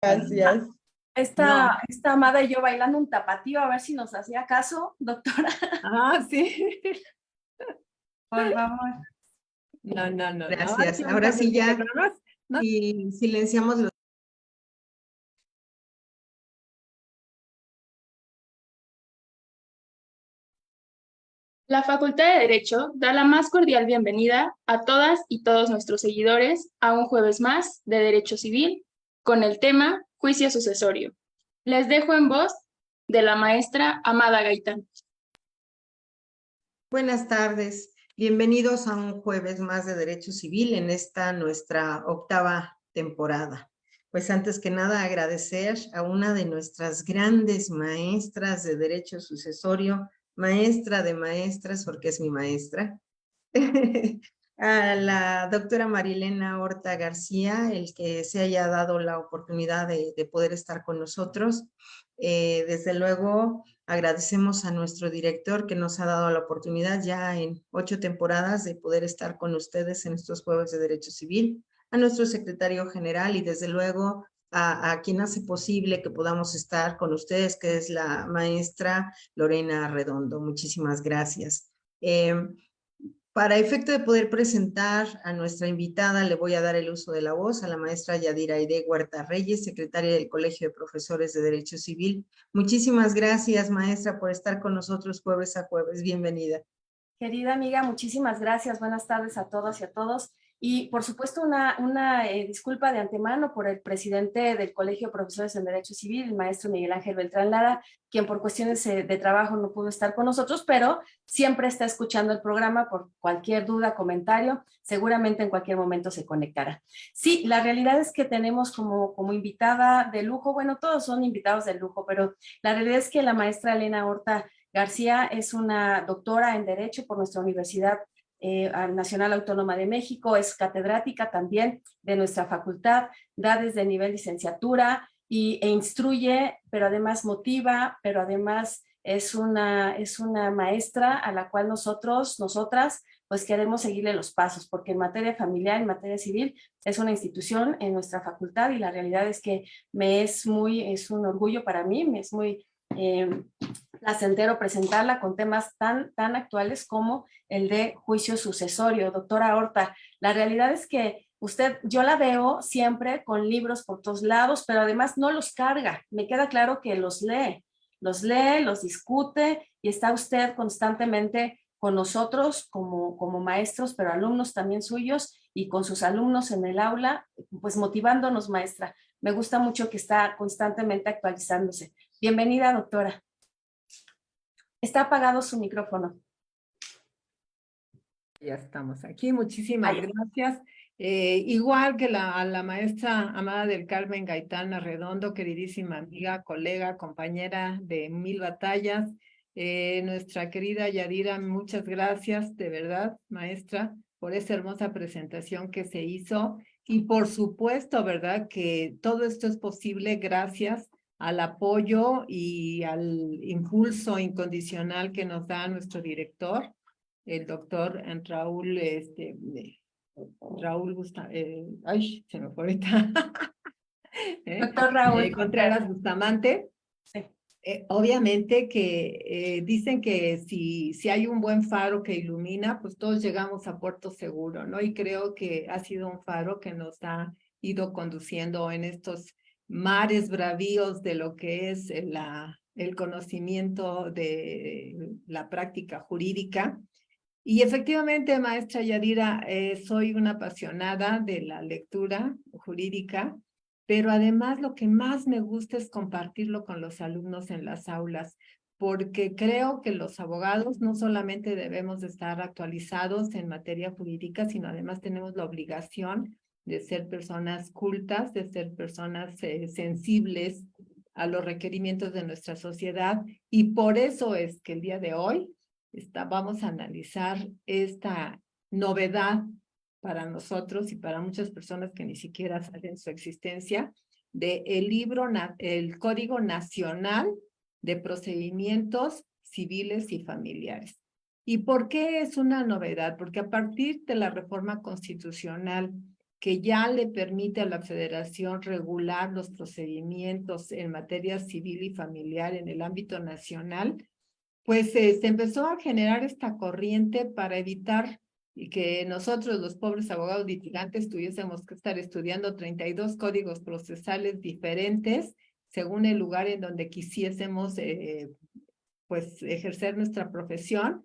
Gracias. No. Esta amada y yo bailando un tapatío, a ver si nos hacía caso, doctora. Ah, sí. Por favor. No. Gracias. Ay, Ahora sí ya no. y silenciamos los. La Facultad de Derecho da la más cordial bienvenida a todas y todos nuestros seguidores a un jueves más de Derecho Civil con el tema Juicio Sucesorio. Les dejo en voz de la maestra Amada Gaitán. Buenas tardes. Bienvenidos a un jueves más de Derecho Civil en esta nuestra 8ª temporada. Pues antes que nada agradecer a una de nuestras grandes maestras de Derecho Sucesorio, maestra de maestras porque es mi maestra, a la doctora Marilena Horta García, el que se haya dado la oportunidad de poder estar con nosotros. Desde luego, agradecemos a nuestro director que nos ha dado la oportunidad ya en 8 temporadas de poder estar con ustedes en estos jueves de Derecho Civil, a nuestro secretario general y desde luego a quien hace posible que podamos estar con ustedes, que es la maestra Lorena Redondo. Muchísimas gracias. Para efecto de poder presentar a nuestra invitada, le voy a dar el uso de la voz a la maestra Yadira Aide Huerta Reyes, secretaria del Colegio de Profesores de Derecho Civil. Muchísimas gracias, maestra, por estar con nosotros jueves a jueves. Bienvenida. Querida amiga, muchísimas gracias. Buenas tardes a todas y a todos. Y por supuesto una disculpa de antemano por el presidente del Colegio de Profesores en Derecho Civil, el maestro Miguel Ángel Beltrán Lara, quien por cuestiones de trabajo no pudo estar con nosotros, pero siempre está escuchando el programa por cualquier duda, comentario, seguramente en cualquier momento se conectará. Sí, la realidad es que tenemos como invitada de lujo, bueno, todos son invitados de lujo, pero la realidad es que la maestra Elena Horta García es una doctora en Derecho por nuestra Universidad Nacional Autónoma de México, es catedrática también de nuestra facultad, da desde nivel licenciatura e instruye, pero además motiva, pero además es una maestra a la cual nosotras, pues queremos seguirle los pasos, porque en materia familiar, en materia civil, es una institución en nuestra facultad y la realidad es que es un orgullo para mí, me es muy placentero presentarla con temas tan actuales como el de juicio sucesorio. Doctora Horta, la realidad es que yo la veo siempre con libros por todos lados, pero además no los carga. Me queda claro que los lee, los discute y está usted constantemente con nosotros como maestros, pero alumnos también suyos y con sus alumnos en el aula, pues motivándonos, maestra. Me gusta mucho que está constantemente actualizándose. Bienvenida, doctora. Está apagado su micrófono. Ya estamos aquí, muchísimas gracias. Igual que a la maestra Amada del Carmen Gaitán Arredondo, queridísima amiga, colega, compañera de mil batallas, nuestra querida Yadira, muchas gracias, de verdad, maestra, por esa hermosa presentación que se hizo. Y por supuesto, ¿verdad? Que todo esto es posible gracias al apoyo y al impulso incondicional que nos da nuestro director, el doctor Raúl, Raúl ay, se me fue ahorita. Doctor Raúl Contreras Bustamante. Sí. Obviamente que dicen que si hay un buen faro que ilumina, pues todos llegamos a puerto seguro, ¿no? Y creo que ha sido un faro que nos ha ido conduciendo en estos mares bravíos de lo que es el conocimiento de la práctica jurídica. Y efectivamente, maestra Yadira, soy una apasionada de la lectura jurídica, pero además lo que más me gusta es compartirlo con los alumnos en las aulas, porque creo que los abogados no solamente debemos de estar actualizados en materia jurídica, sino además tenemos la obligación de ser personas cultas, de ser personas sensibles a los requerimientos de nuestra sociedad, y por eso es que el día de hoy vamos a analizar esta novedad para nosotros y para muchas personas que ni siquiera saben su existencia, del libro, el Código Nacional de Procedimientos Civiles y Familiares. ¿Y por qué es una novedad? Porque a partir de la reforma constitucional que ya le permite a la Federación regular los procedimientos en materia civil y familiar en el ámbito nacional, pues se empezó a generar esta corriente para evitar que nosotros, los pobres abogados litigantes, tuviésemos que estar estudiando 32 códigos procesales diferentes según el lugar en donde quisiésemos pues ejercer nuestra profesión.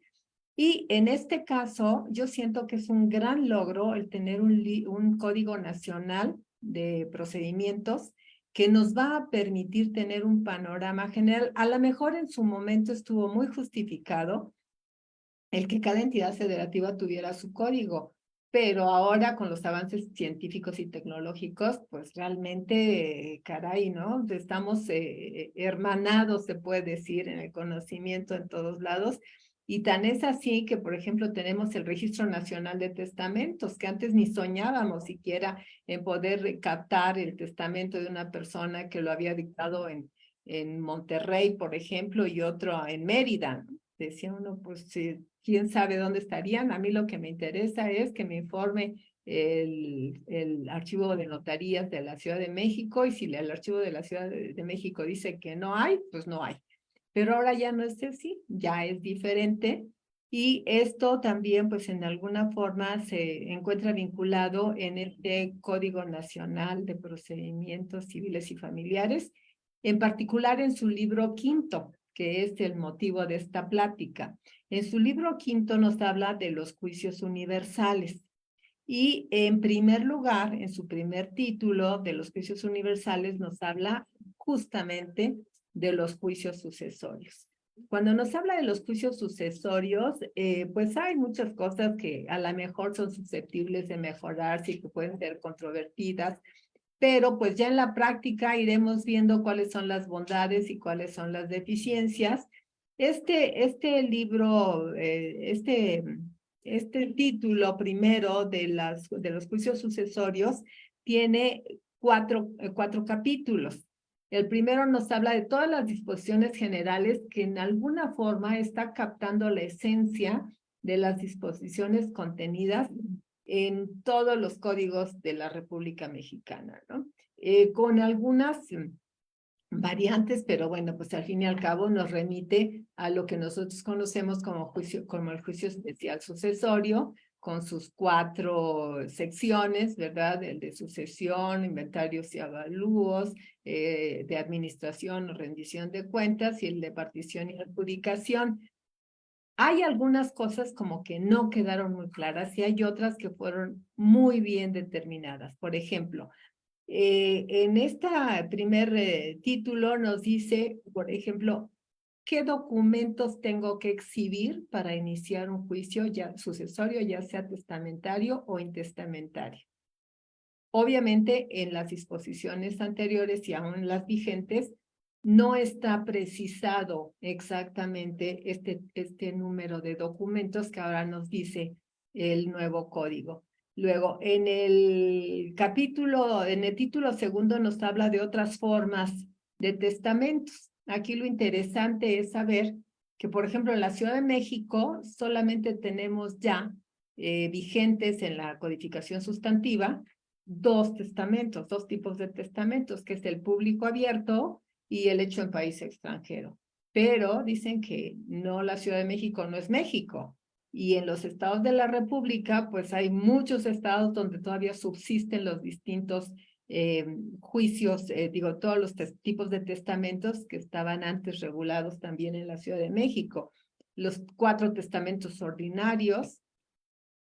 Y en este caso, yo siento que es un gran logro el tener un código nacional de procedimientos que nos va a permitir tener un panorama general. A lo mejor en su momento estuvo muy justificado el que cada entidad federativa tuviera su código, pero ahora con los avances científicos y tecnológicos, pues realmente, caray, ¿no? Estamos hermanados, se puede decir, en el conocimiento en todos lados. Y tan es así que, por ejemplo, tenemos el Registro Nacional de Testamentos, que antes ni soñábamos siquiera en poder captar el testamento de una persona que lo había dictado en Monterrey, por ejemplo, y otro en Mérida, ¿no? Decía uno, pues, quién sabe dónde estarían. A mí lo que me interesa es que me informe el archivo de notarías de la Ciudad de México, y si el archivo de la Ciudad de México dice que no hay, pues no hay. Pero ahora ya no es así, ya es diferente, y esto también pues en alguna forma se encuentra vinculado en este Código Nacional de Procedimientos Civiles y Familiares, en particular en su libro quinto, que es el motivo de esta plática. En su libro quinto nos habla de los juicios universales. Y en primer lugar, en su primer título de los juicios universales, nos habla justamente de los juicios sucesorios. Cuando nos habla de los juicios sucesorios, pues hay muchas cosas que a lo mejor son susceptibles de mejorarse y que pueden ser controvertidas, pero pues ya en la práctica iremos viendo cuáles son las bondades y cuáles son las deficiencias. Este libro, este título primero de los juicios sucesorios tiene cuatro capítulos. El primero nos habla de todas las disposiciones generales que en alguna forma está captando la esencia de las disposiciones contenidas en todos los códigos de la República Mexicana, ¿no? Con algunas variantes, pero bueno, pues al fin y al cabo nos remite a lo que nosotros conocemos como el juicio especial sucesorio, con sus 4 secciones, ¿verdad? El de sucesión, inventarios y avalúos, de administración o rendición de cuentas, y el de partición y adjudicación. Hay algunas cosas como que no quedaron muy claras y hay otras que fueron muy bien determinadas. Por ejemplo, en este primer título nos dice, por ejemplo, qué documentos tengo que exhibir para iniciar un juicio ya sucesorio, ya sea testamentario o intestamentario. Obviamente, en las disposiciones anteriores y aún las vigentes, no está precisado exactamente este número de documentos que ahora nos dice el nuevo código. Luego, en el título segundo nos habla de otras formas de testamentos. Aquí lo interesante es saber que, por ejemplo, en la Ciudad de México solamente tenemos ya vigentes en la codificación sustantiva 2 testamentos, 2 tipos de testamentos, que es el público abierto y el hecho en país extranjero. Pero dicen que no, la Ciudad de México no es México. Y en los estados de la República, pues hay muchos estados donde todavía subsisten los distintos juicios, todos los tipos de testamentos que estaban antes regulados también en la Ciudad de México. Los 4 testamentos ordinarios,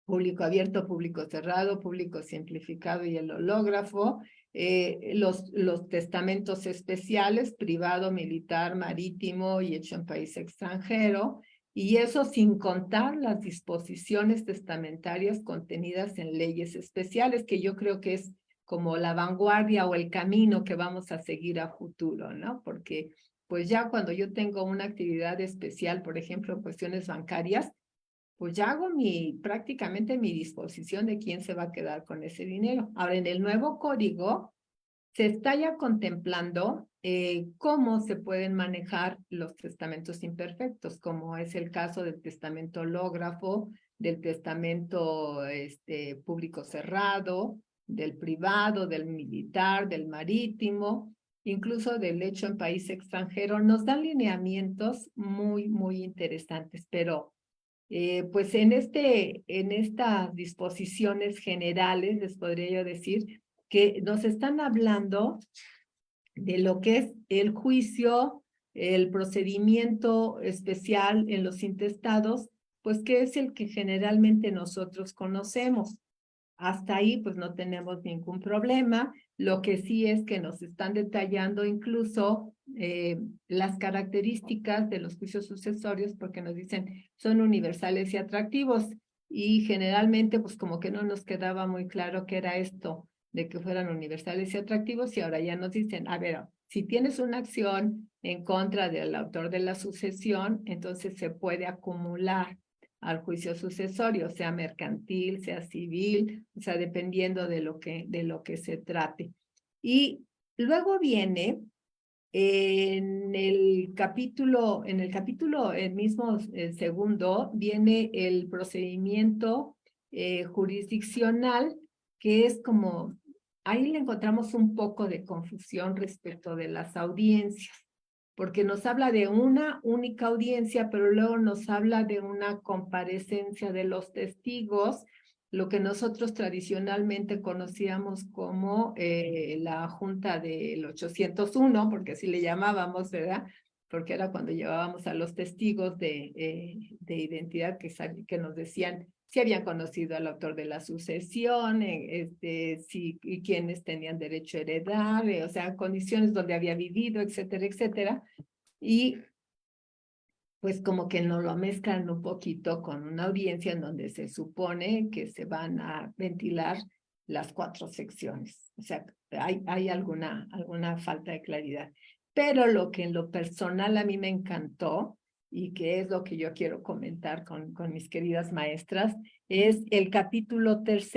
público abierto, público cerrado, público simplificado y el hológrafo, los testamentos especiales, privado, militar, marítimo y hecho en país extranjero, y eso sin contar las disposiciones testamentarias contenidas en leyes especiales, que yo creo que es como la vanguardia o el camino que vamos a seguir a futuro, ¿no? Porque pues ya cuando yo tengo una actividad especial, por ejemplo, cuestiones bancarias, pues ya hago prácticamente mi disposición de quién se va a quedar con ese dinero. Ahora, en el nuevo código se está ya contemplando cómo se pueden manejar los testamentos imperfectos, como es el caso del testamento hológrafo, del testamento público cerrado, del privado, del militar, del marítimo, incluso del hecho en país extranjero, nos dan lineamientos muy, muy interesantes, pero pues en estas disposiciones generales, les podría yo decir, que nos están hablando de lo que es el juicio, el procedimiento especial en los intestados, pues que es el que generalmente nosotros conocemos. Hasta ahí, pues no tenemos ningún problema. Lo que sí es que nos están detallando incluso las características de los juicios sucesorios, porque nos dicen son universales y atractivos. Y generalmente, pues como que no nos quedaba muy claro qué era esto de que fueran universales y atractivos, y ahora ya nos dicen, a ver, si tienes una acción en contra del autor de la sucesión, entonces se puede acumular al juicio sucesorio, sea mercantil, sea civil, o sea, dependiendo de lo que se trate. Y luego viene en el capítulo el mismo segundo, viene el procedimiento jurisdiccional, que es como, ahí le encontramos un poco de confusión respecto de las audiencias, porque nos habla de una única audiencia, pero luego nos habla de una comparecencia de los testigos, lo que nosotros tradicionalmente conocíamos como la Junta del 801, porque así le llamábamos, ¿verdad? Porque era cuando llevábamos a los testigos de identidad que nos decían si habían conocido al autor de la sucesión, y quiénes tenían derecho a heredar, o sea, condiciones donde había vivido, etcétera, etcétera. Y pues como que nos lo mezclan un poquito con una audiencia en donde se supone que se van a ventilar las 4 secciones. O sea, hay alguna falta de claridad. Pero lo que en lo personal a mí me encantó, y que es lo que yo quiero comentar con mis queridas maestras, es el capítulo 3,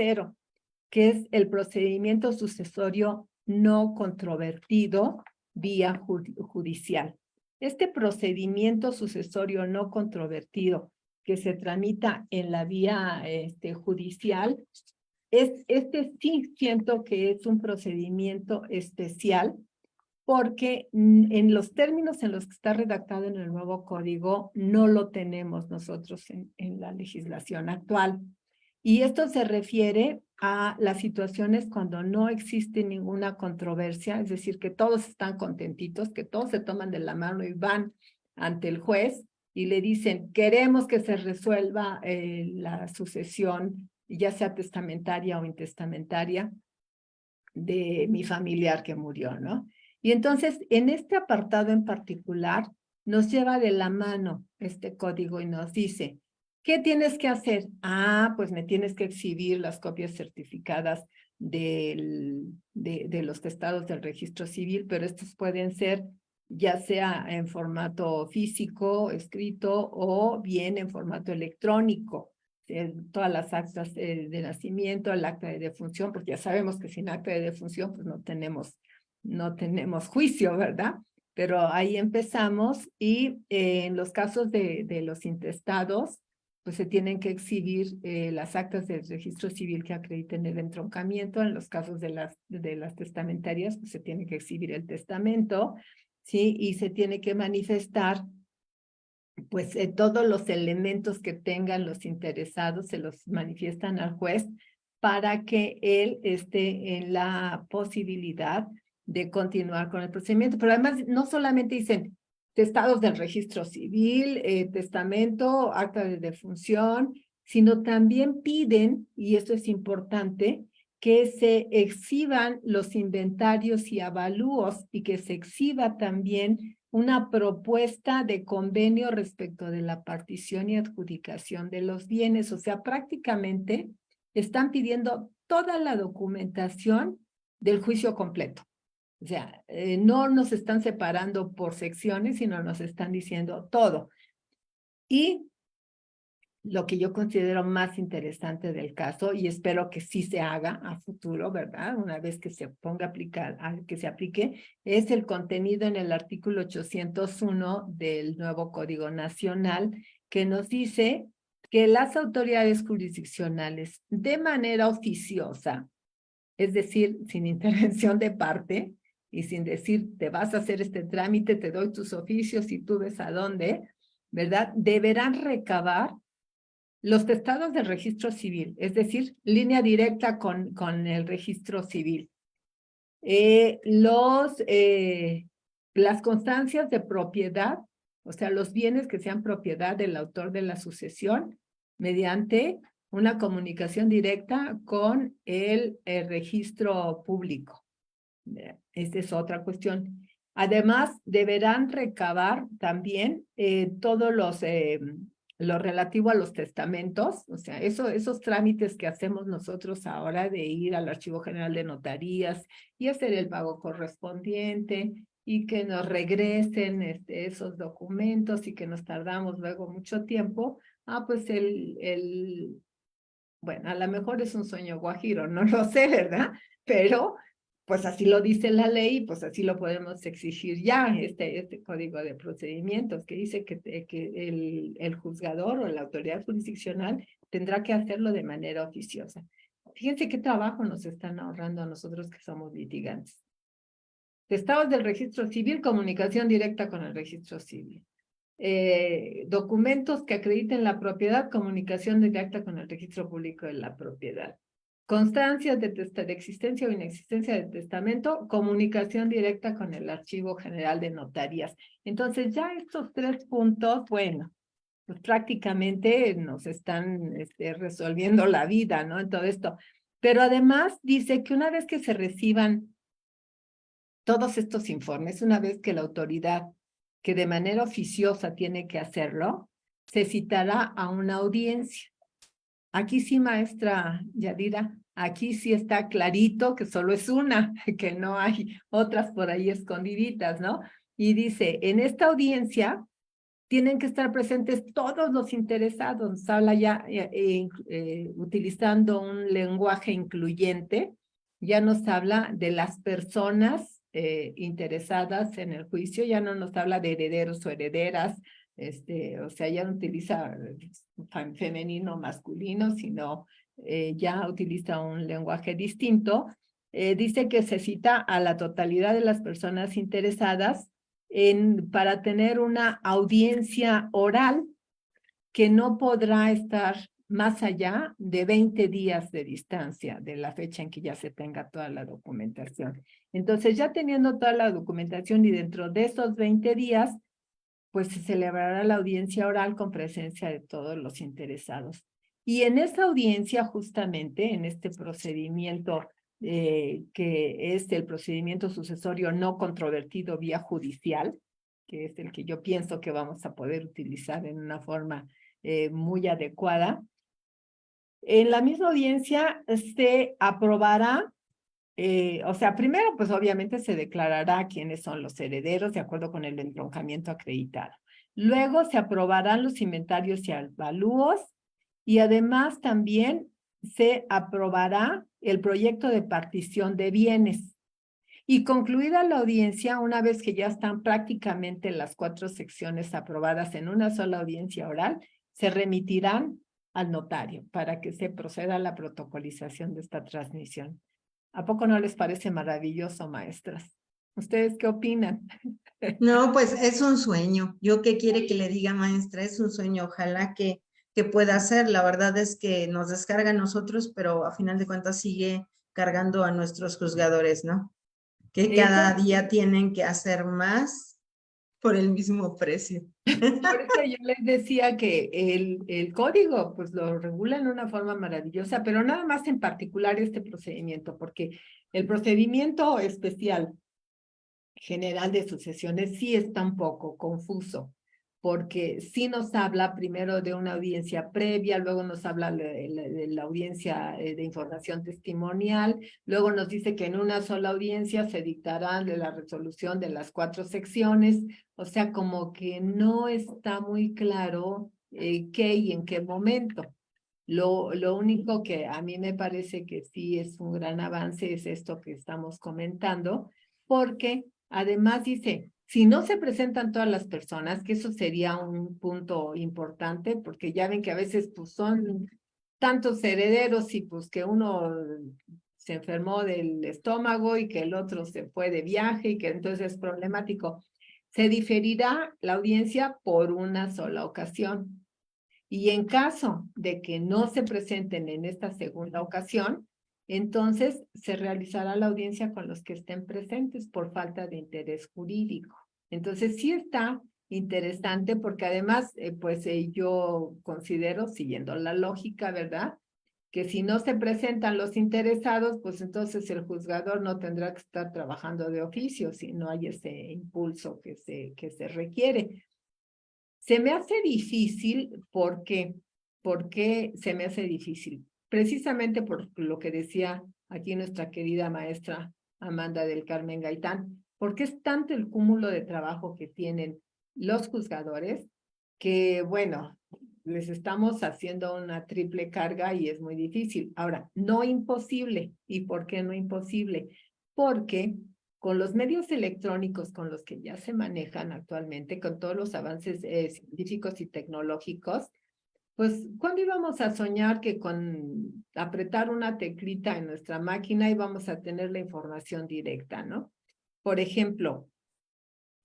que es el procedimiento sucesorio no controvertido vía judicial. Este procedimiento sucesorio no controvertido que se tramita en la vía judicial, sí siento que es un procedimiento especial, porque en los términos en los que está redactado en el nuevo código no lo tenemos nosotros en la legislación actual. Y esto se refiere a las situaciones cuando no existe ninguna controversia, es decir, que todos están contentitos, que todos se toman de la mano y van ante el juez y le dicen, queremos que se resuelva la sucesión, ya sea testamentaria o intestamentaria, de mi familiar que murió, ¿no? Y entonces, en este apartado en particular, nos lleva de la mano este código y nos dice, ¿qué tienes que hacer? Ah, pues me tienes que exhibir las copias certificadas de los testados del registro civil, pero estos pueden ser ya sea en formato físico, escrito, o bien en formato electrónico. Todas las actas de nacimiento, el acta de defunción, porque ya sabemos que sin acta de defunción pues no tenemos juicio, ¿verdad? Pero ahí empezamos, y en los casos de los intestados, pues se tienen que exhibir las actas del registro civil que acrediten el entroncamiento. En los casos de las testamentarias, pues se tiene que exhibir el testamento, ¿sí? Y se tiene que manifestar pues todos los elementos que tengan los interesados, se los manifiestan al juez para que él esté en la posibilidad de continuar con el procedimiento. Pero además no solamente dicen testados del registro civil, testamento, acta de defunción, sino también piden, y esto es importante, que se exhiban los inventarios y avalúos, y que se exhiba también una propuesta de convenio respecto de la partición y adjudicación de los bienes. O sea, prácticamente están pidiendo toda la documentación del juicio completo. O sea, no nos están separando por secciones, sino nos están diciendo todo. Y lo que yo considero más interesante del caso, y espero que sí se haga a futuro, ¿verdad? Una vez que se ponga a aplicar, que se aplique, es el contenido en el artículo 801 del nuevo Código Nacional, que nos dice que las autoridades jurisdiccionales, de manera oficiosa, es decir, sin intervención de parte y sin decir, te vas a hacer este trámite, te doy tus oficios y tú ves a dónde, ¿verdad? Deberán recabar los testados del registro civil, es decir, línea directa con el registro civil. Las constancias de propiedad, o sea, los bienes que sean propiedad del autor de la sucesión, mediante una comunicación directa con el registro público. Esta es otra cuestión. Además, deberán recabar también todos lo relativo a los testamentos, o sea, esos trámites que hacemos nosotros ahora de ir al Archivo General de Notarías y hacer el pago correspondiente y que nos regresen esos documentos y que nos tardamos luego mucho tiempo, pues bueno, a lo mejor es un sueño guajiro, no lo sé, ¿verdad? Pero pues así lo dice la ley, pues así lo podemos exigir ya, este código de procedimientos que dice que el juzgador o la autoridad jurisdiccional tendrá que hacerlo de manera oficiosa. Fíjense qué trabajo nos están ahorrando a nosotros que somos litigantes. Estados del registro civil, comunicación directa con el registro civil. Documentos que acrediten la propiedad, comunicación directa con el registro público de la propiedad. Constancias de existencia o inexistencia de testamento, comunicación directa con el Archivo General de Notarías. Entonces, ya estos 3 puntos, bueno, pues prácticamente nos están resolviendo la vida, ¿no? En todo esto. Pero además dice que una vez que se reciban todos estos informes, una vez que la autoridad, que de manera oficiosa tiene que hacerlo, se citará a una audiencia. Aquí sí, maestra Yadira, aquí sí está clarito que solo es una, que no hay otras por ahí escondiditas, ¿no? Y dice, en esta audiencia tienen que estar presentes todos los interesados. Habla ya utilizando un lenguaje incluyente, ya nos habla de las personas interesadas en el juicio, ya no nos habla de herederos o herederas, o sea, ya no utiliza femenino, masculino, sino ya utiliza un lenguaje distinto. Dice que se cita a la totalidad de las personas interesadas para tener una audiencia oral que no podrá estar más allá de 20 días de distancia de la fecha en que ya se tenga toda la documentación. Entonces, ya teniendo toda la documentación y dentro de esos 20 días, pues se celebrará la audiencia oral con presencia de todos los interesados. Y en esa audiencia, justamente, en este procedimiento que es el procedimiento sucesorio no controvertido vía judicial, que es el que yo pienso que vamos a poder utilizar en una forma muy adecuada. En la misma audiencia se aprobará, o sea, primero pues obviamente se declarará quiénes son los herederos de acuerdo con el entroncamiento acreditado. Luego se aprobarán los inventarios y avalúos y además también se aprobará el proyecto de partición de bienes. Y concluida la audiencia, una vez que ya están prácticamente las 4 secciones aprobadas en una sola audiencia oral, se remitirán al notario para que se proceda a la protocolización de esta transmisión. ¿A poco no les parece maravilloso, maestras? ¿Ustedes qué opinan? No, pues es un sueño. ¿Yo qué quiere que le diga, maestra? Es un sueño. Ojalá que pueda hacer. La verdad es que nos descarga a nosotros, pero a final de cuentas sigue cargando a nuestros juzgadores, ¿no? Que cada día tienen que hacer más por el mismo precio. Por eso yo les decía que el código pues lo regula en una forma maravillosa, pero nada más en particular este procedimiento, porque el procedimiento especial general de sucesiones sí está un poco confuso, porque sí nos habla primero de una audiencia previa, luego nos habla de la audiencia de información testimonial, luego nos dice que en una sola audiencia se dictará de la resolución de las 4 secciones, o sea, como que no está muy claro qué y en qué momento. Lo único que a mí me parece que sí es un gran avance es esto que estamos comentando, porque además dice, si no se presentan todas las personas, que eso sería un punto importante, porque ya ven que a veces pues son tantos herederos y pues que uno se enfermó del estómago y que el otro se fue de viaje y que entonces es problemático. Se diferirá la audiencia por una sola ocasión. Y en caso de que no se presenten en esta segunda ocasión, entonces se realizará la audiencia con los que estén presentes por falta de interés jurídico. Entonces sí está interesante porque además, yo considero, siguiendo la lógica, ¿verdad?, que si no se presentan los interesados, pues entonces el juzgador no tendrá que estar trabajando de oficio si no hay ese impulso que se requiere. Se me hace difícil, ¿por qué? ¿Por qué se me hace difícil? Precisamente por lo que decía aquí nuestra querida maestra Amanda del Carmen Gaitán, porque es tanto el cúmulo de trabajo que tienen los juzgadores que, bueno, les estamos haciendo una triple carga y es muy difícil. Ahora, no imposible. ¿Y por qué no imposible? Porque con los medios electrónicos con los que ya se manejan actualmente, con todos los avances científicos y tecnológicos, pues, ¿cuándo íbamos a soñar que con apretar una teclita en nuestra máquina íbamos a tener la información directa, ¿no? Por ejemplo,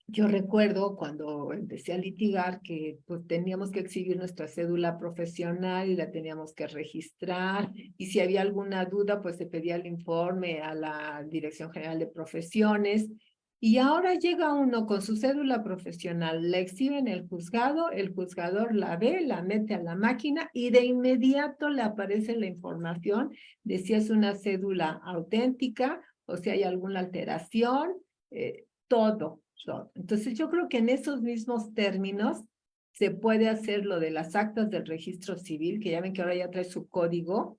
yo recuerdo cuando empecé a litigar que pues teníamos que exhibir nuestra cédula profesional y la teníamos que registrar, y si había alguna duda pues se pedía el informe a la Dirección General de Profesiones, y ahora llega uno con su cédula profesional, la exhibe en el juzgador la ve, la mete a la máquina y de inmediato le aparece la información de si es una cédula auténtica o si hay alguna alteración, todo. Entonces yo creo que en esos mismos términos se puede hacer lo de las actas del registro civil, que ya ven que ahora ya trae su código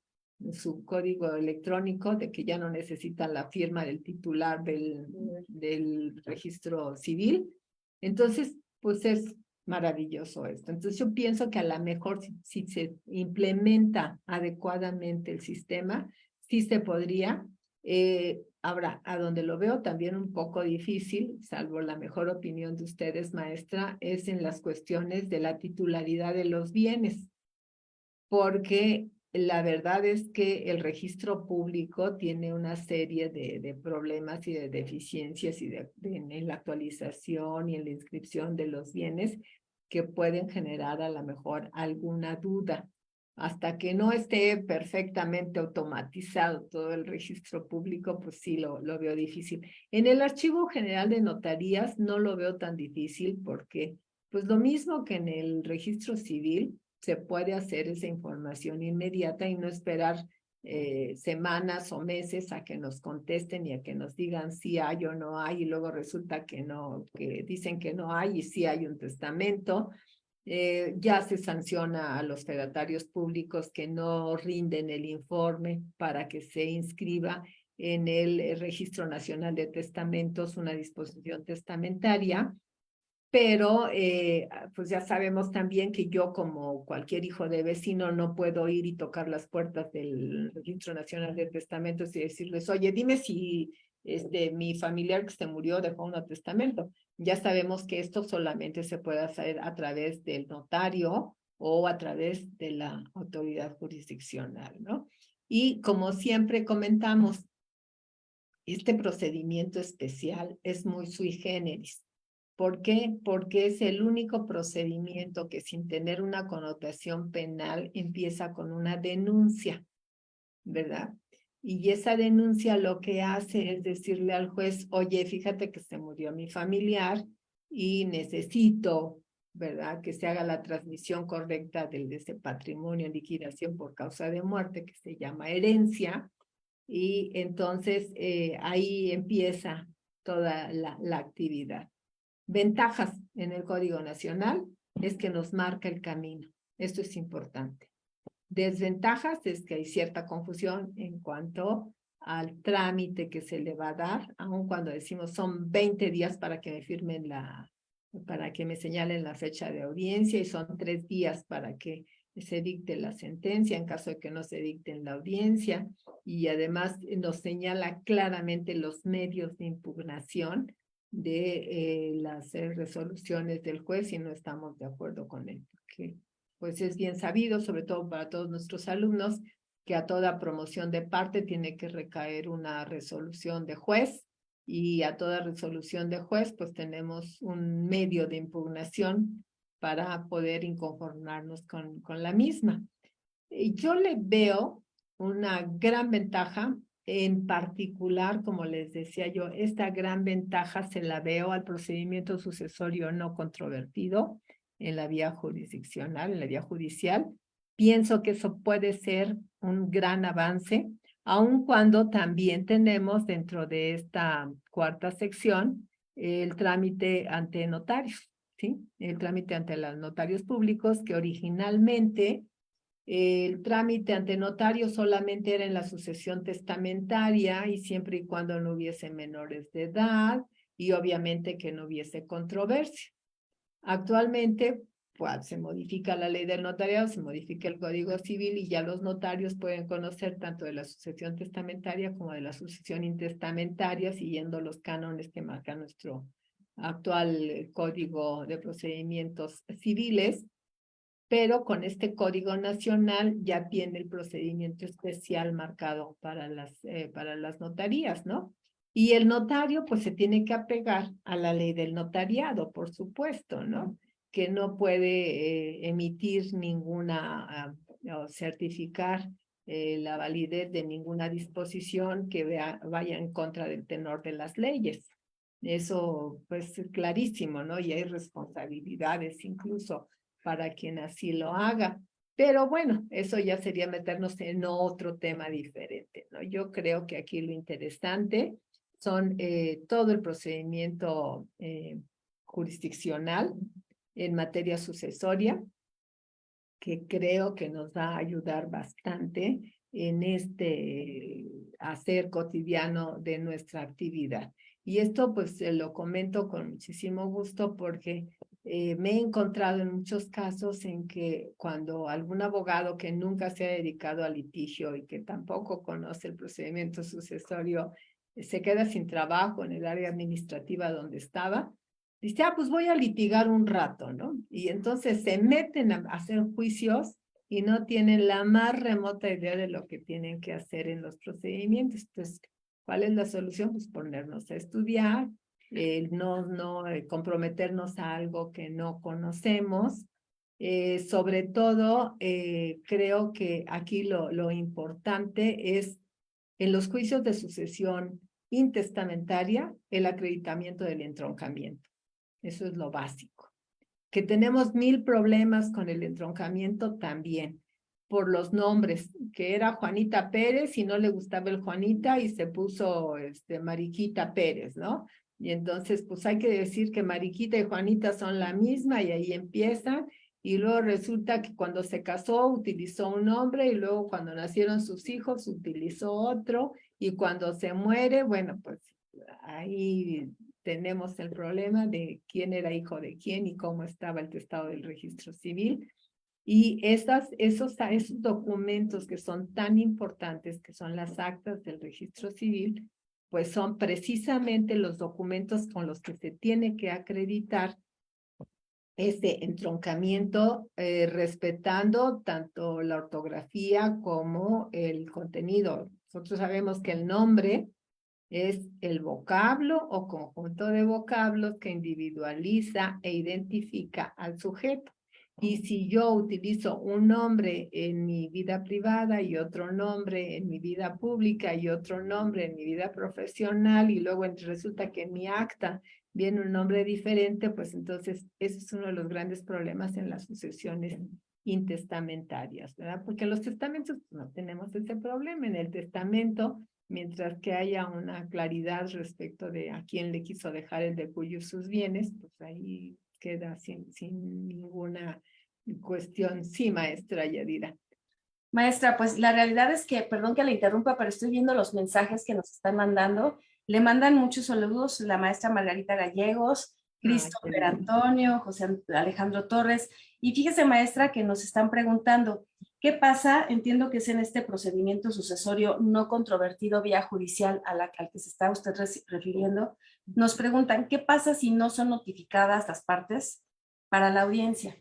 electrónico, de que ya no necesitan la firma del titular del registro civil. Entonces, pues es maravilloso esto. Entonces yo pienso que a lo mejor si se implementa adecuadamente el sistema, sí se podría. Ahora, a donde lo veo también un poco difícil, salvo la mejor opinión de ustedes, maestra, es en las cuestiones de la titularidad de los bienes, porque la verdad es que el registro público tiene una serie de problemas y de deficiencias en la actualización y en la inscripción de los bienes que pueden generar a lo mejor alguna duda. Hasta que no esté perfectamente automatizado todo el registro público, pues sí lo veo difícil. En el Archivo General de Notarías no lo veo tan difícil porque, pues lo mismo que en el registro civil, se puede hacer esa información inmediata y no esperar semanas o meses a que nos contesten y a que nos digan si hay o no hay, y luego resulta que no, que dicen que no hay y sí hay un testamento. Ya se sanciona a los fedatarios públicos que no rinden el informe para que se inscriba en el Registro Nacional de Testamentos una disposición testamentaria, pero pues ya sabemos también que yo, como cualquier hijo de vecino, no puedo ir y tocar las puertas del Registro Nacional de Testamentos y decirles, oye, dime si mi familiar que se murió dejó un testamento. Ya sabemos que esto solamente se puede hacer a través del notario o a través de la autoridad jurisdiccional, ¿no? Y como siempre comentamos, este procedimiento especial es muy sui generis. ¿Por qué? Porque es el único procedimiento que, sin tener una connotación penal, empieza con una denuncia, ¿verdad? Y esa denuncia lo que hace es decirle al juez, oye, fíjate que se murió mi familiar y necesito, ¿verdad?, que se haga la transmisión correcta de ese patrimonio en liquidación por causa de muerte, que se llama herencia. Y entonces ahí empieza toda la actividad. Ventajas en el Código Nacional es que nos marca el camino. Esto es importante. Desventajas es que hay cierta confusión en cuanto al trámite que se le va a dar, aun cuando decimos son 20 días para que me firmen para que me señalen la fecha de audiencia, y son 3 días para que se dicte la sentencia en caso de que no se dicte en la audiencia, y además nos señala claramente los medios de impugnación de las resoluciones del juez si no estamos de acuerdo con él, porque pues es bien sabido, sobre todo para todos nuestros alumnos, que a toda promoción de parte tiene que recaer una resolución de juez, y a toda resolución de juez pues tenemos un medio de impugnación para poder inconformarnos con la misma. Yo le veo una gran ventaja, en particular, como les decía yo, esta gran ventaja se la veo al procedimiento sucesorio no controvertido en la vía jurisdiccional, en la vía judicial. Pienso que eso puede ser un gran avance, aun cuando también tenemos dentro de esta cuarta sección el trámite ante notarios, ¿sí? El trámite ante los notarios públicos, que originalmente el trámite ante notario solamente era en la sucesión testamentaria, y siempre y cuando no hubiese menores de edad y obviamente que no hubiese controversia. Actualmente, pues se modifica la ley del notariado, se modifica el Código Civil, y ya los notarios pueden conocer tanto de la sucesión testamentaria como de la sucesión intestamentaria, siguiendo los cánones que marca nuestro actual Código de Procedimientos Civiles. Pero con este Código Nacional ya tiene el procedimiento especial marcado para las notarías, ¿no? Y el notario pues se tiene que apegar a la ley del notariado, por supuesto, ¿no? Que no puede emitir ninguna o certificar la validez de ninguna disposición que vaya en contra del tenor de las leyes. Eso pues es clarísimo, ¿no? Y hay responsabilidades incluso para quien así lo haga. Pero bueno, eso ya sería meternos en otro tema diferente, ¿no? Yo creo que aquí lo interesante son todo el procedimiento jurisdiccional en materia sucesoria, que creo que nos va a ayudar bastante en este hacer cotidiano de nuestra actividad. Y esto pues lo comento con muchísimo gusto, porque me he encontrado en muchos casos en que cuando algún abogado que nunca se ha dedicado al litigio y que tampoco conoce el procedimiento sucesorio se queda sin trabajo en el área administrativa donde estaba, dice, pues voy a litigar un rato, ¿no? Y entonces se meten a hacer juicios y no tienen la más remota idea de lo que tienen que hacer en los procedimientos. Entonces, ¿cuál es la solución? Pues ponernos a estudiar, no comprometernos a algo que no conocemos. Sobre todo, creo que aquí lo importante es, en los juicios de sucesión intestamentaria, el acreditamiento del entroncamiento. Eso es lo básico. Que tenemos 1000 problemas con el entroncamiento también, por los nombres, que era Juanita Pérez y no le gustaba el Juanita y se puso Mariquita Pérez, ¿no? Y entonces, pues hay que decir que Mariquita y Juanita son la misma, y ahí empiezan, y luego resulta que cuando se casó utilizó un nombre, y luego cuando nacieron sus hijos utilizó otro, y cuando se muere, bueno, pues ahí tenemos el problema de quién era hijo de quién y cómo estaba el testado del registro civil. Y esos documentos que son tan importantes, que son las actas del registro civil, pues son precisamente los documentos con los que se tiene que acreditar este entroncamiento, respetando tanto la ortografía como el contenido. Nosotros sabemos que el nombre es el vocablo o conjunto de vocablos que individualiza e identifica al sujeto. Y si yo utilizo un nombre en mi vida privada y otro nombre en mi vida pública y otro nombre en mi vida profesional, y luego resulta que en mi acta viene un nombre diferente, pues entonces ese es uno de los grandes problemas en las sucesiones intestamentarias, ¿verdad? Porque en los testamentos no tenemos ese problema. En el testamento, mientras que haya una claridad respecto de a quién le quiso dejar el de cuyos sus bienes, pues ahí queda sin ninguna cuestión. Sí, maestra Yadira. Maestra, pues la realidad es que, perdón que le interrumpa, pero estoy viendo los mensajes que nos están mandando. Le mandan muchos saludos la maestra Margarita Gallegos, Christopher Antonio, José Alejandro Torres. Y fíjese, maestra, que nos están preguntando, ¿qué pasa? Entiendo que es en este procedimiento sucesorio no controvertido vía judicial al que se está usted refiriendo. Nos preguntan, ¿qué pasa si no son notificadas las partes para la audiencia?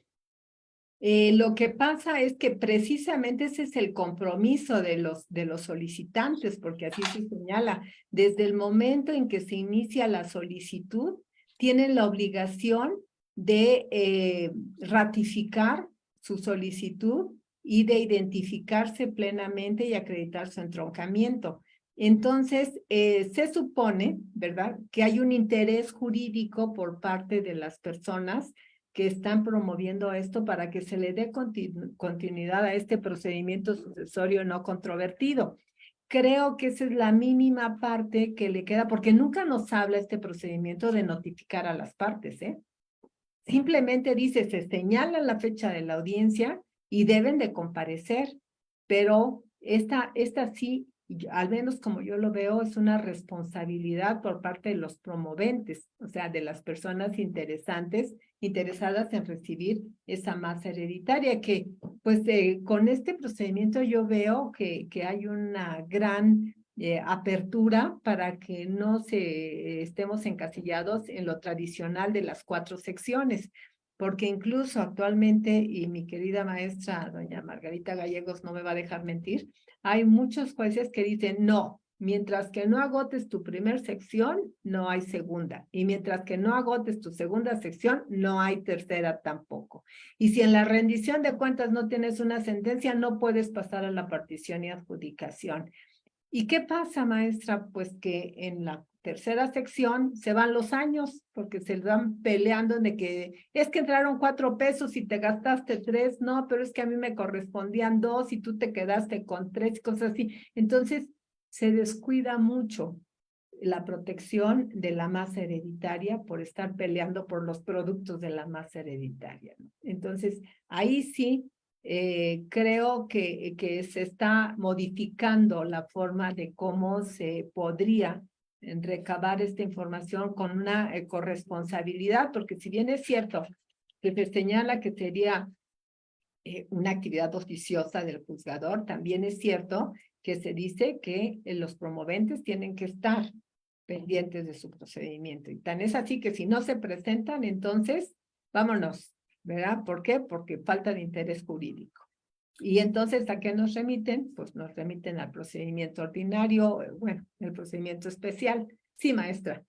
Lo que pasa es que precisamente ese es el compromiso de los solicitantes, porque así se señala. Desde el momento en que se inicia la solicitud, tienen la obligación de ratificar su solicitud y de identificarse plenamente y acreditar su entroncamiento. Entonces, se supone, ¿verdad?, que hay un interés jurídico por parte de las personas que están promoviendo esto para que se le dé continuidad a este procedimiento sucesorio no controvertido. Creo que esa es la mínima parte que le queda, porque nunca nos habla este procedimiento de notificar a las partes, ¿eh? Simplemente dice, se señala la fecha de la audiencia y deben de comparecer, pero esta sí, al menos como yo lo veo, es una responsabilidad por parte de los promoventes, o sea, de las personas interesadas en recibir esa masa hereditaria, que pues con este procedimiento yo veo que hay una gran apertura para que no estemos encasillados en lo tradicional de las 4 secciones, porque incluso actualmente, y mi querida maestra, doña Margarita Gallegos, no me va a dejar mentir, hay muchos jueces que dicen, no, mientras que no agotes tu primer sección, no hay segunda, y mientras que no agotes tu segunda sección, no hay tercera tampoco. Y si en la rendición de cuentas no tienes una sentencia, no puedes pasar a la partición y adjudicación. ¿Y qué pasa, maestra? Pues que en la tercera sección se van los años, porque se van peleando de que es que entraron 4 pesos y te gastaste 3, no, pero es que a mí me correspondían 2 y tú te quedaste con 3, cosas así. Entonces, se descuida mucho la protección de la masa hereditaria por estar peleando por los productos de la masa hereditaria, ¿no? Entonces, ahí sí creo que se está modificando la forma de cómo se podría recabar esta información con una corresponsabilidad, porque si bien es cierto que se señala que sería una actividad oficiosa del juzgador, también es cierto que se dice que los promoventes tienen que estar pendientes de su procedimiento. Y tan es así que si no se presentan, entonces vámonos, ¿verdad? ¿Por qué? Porque falta de interés jurídico. Y entonces, ¿a qué nos remiten? Pues nos remiten al procedimiento ordinario, bueno, el procedimiento especial. Sí, maestra.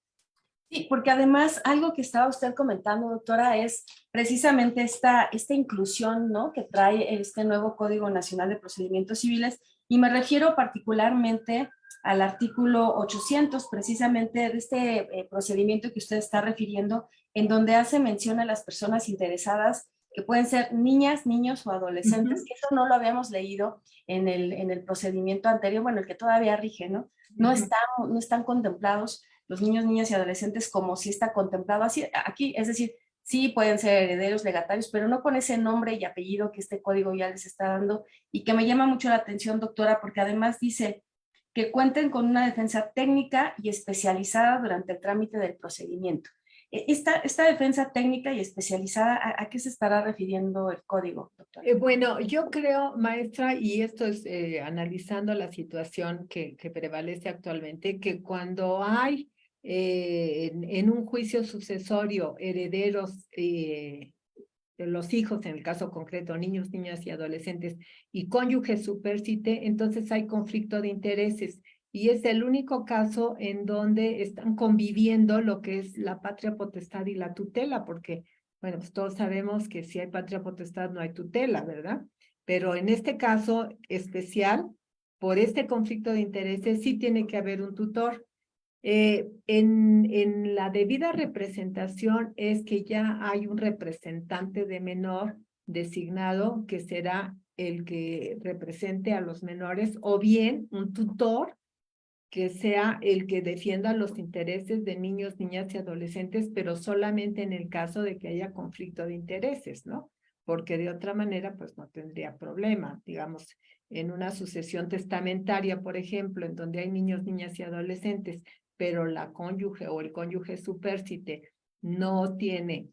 Sí, porque además algo que estaba usted comentando, doctora, es precisamente esta inclusión, ¿no?, que trae este nuevo Código Nacional de Procedimientos Civiles, y me refiero particularmente al artículo 800, precisamente de este procedimiento que usted está refiriendo, en donde hace mención a las personas interesadas, que pueden ser niñas, niños o adolescentes, que eso no lo habíamos leído en el procedimiento anterior, bueno, el que todavía rige, ¿no? No están contemplados los niños, niñas y adolescentes como si está contemplado así aquí, es decir, sí pueden ser herederos legatarios, pero no con ese nombre y apellido que este código ya les está dando, y que me llama mucho la atención, doctora, porque además dice que cuenten con una defensa técnica y especializada durante el trámite del procedimiento. Esta defensa técnica y especializada, ¿a qué se estará refiriendo el código, doctora? Bueno, yo creo, maestra, y esto es analizando la situación que prevalece actualmente, que cuando hay en un juicio sucesorio herederos de los hijos, en el caso concreto, niños, niñas y adolescentes, y cónyuge supérsite, entonces hay conflicto de intereses. Y es el único caso en donde están conviviendo lo que es la patria potestad y la tutela, porque, bueno, pues todos sabemos que si hay patria potestad no hay tutela, ¿verdad? Pero en este caso especial, por este conflicto de intereses, sí tiene que haber un tutor. En la debida representación es que ya hay un representante de menor designado que será el que represente a los menores, o bien un tutor que sea el que defienda los intereses de niños, niñas y adolescentes, pero solamente en el caso de que haya conflicto de intereses, ¿no? Porque de otra manera, pues no tendría problema. Digamos, en una sucesión testamentaria, por ejemplo, en donde hay niños, niñas y adolescentes, pero la cónyuge o el cónyuge supérsite no tiene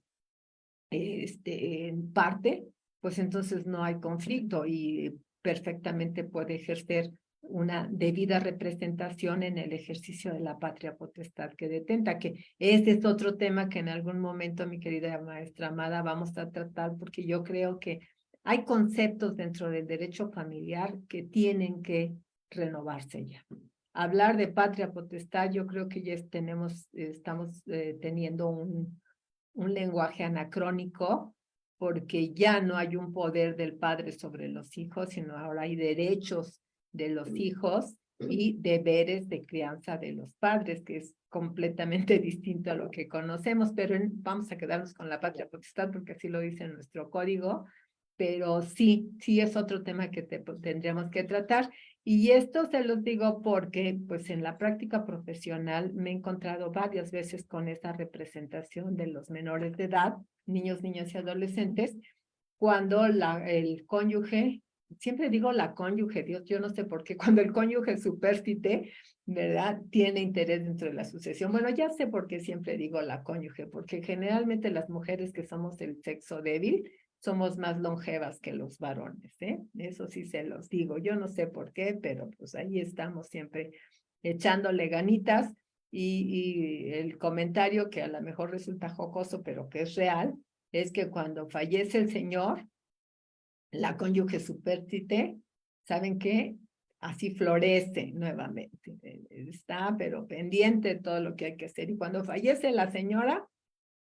en parte, pues entonces no hay conflicto y perfectamente puede ejercer una debida representación en el ejercicio de la patria potestad que detenta, que este es otro tema que en algún momento, mi querida maestra amada, vamos a tratar, porque yo creo que hay conceptos dentro del derecho familiar que tienen que renovarse ya. Hablar de patria potestad, yo creo que ya estamos teniendo un lenguaje anacrónico, porque ya no hay un poder del padre sobre los hijos, sino ahora hay derechos de los hijos y deberes de crianza de los padres, que es completamente distinto a lo que conocemos, pero vamos a quedarnos con la patria potestad porque así lo dice nuestro código, pero sí es otro tema que tendríamos que tratar. Y esto se los digo porque, pues, en la práctica profesional me he encontrado varias veces con esa representación de los menores de edad, niños, niñas y adolescentes, cuando el cónyuge, siempre digo la cónyuge, Dios, yo no sé por qué, cuando el cónyuge supérstite, ¿verdad?, tiene interés dentro de la sucesión. Bueno, ya sé por qué siempre digo la cónyuge, porque generalmente las mujeres que somos el sexo débil, somos más longevas que los varones, ¿eh? Eso sí se los digo. Yo no sé por qué, pero pues ahí estamos siempre echándole ganitas. Y el comentario que a lo mejor resulta jocoso, pero que es real, es que cuando fallece el señor, la cónyuge supérstite, ¿saben qué? Así florece nuevamente. Está, pero pendiente de todo lo que hay que hacer. Y cuando fallece la señora,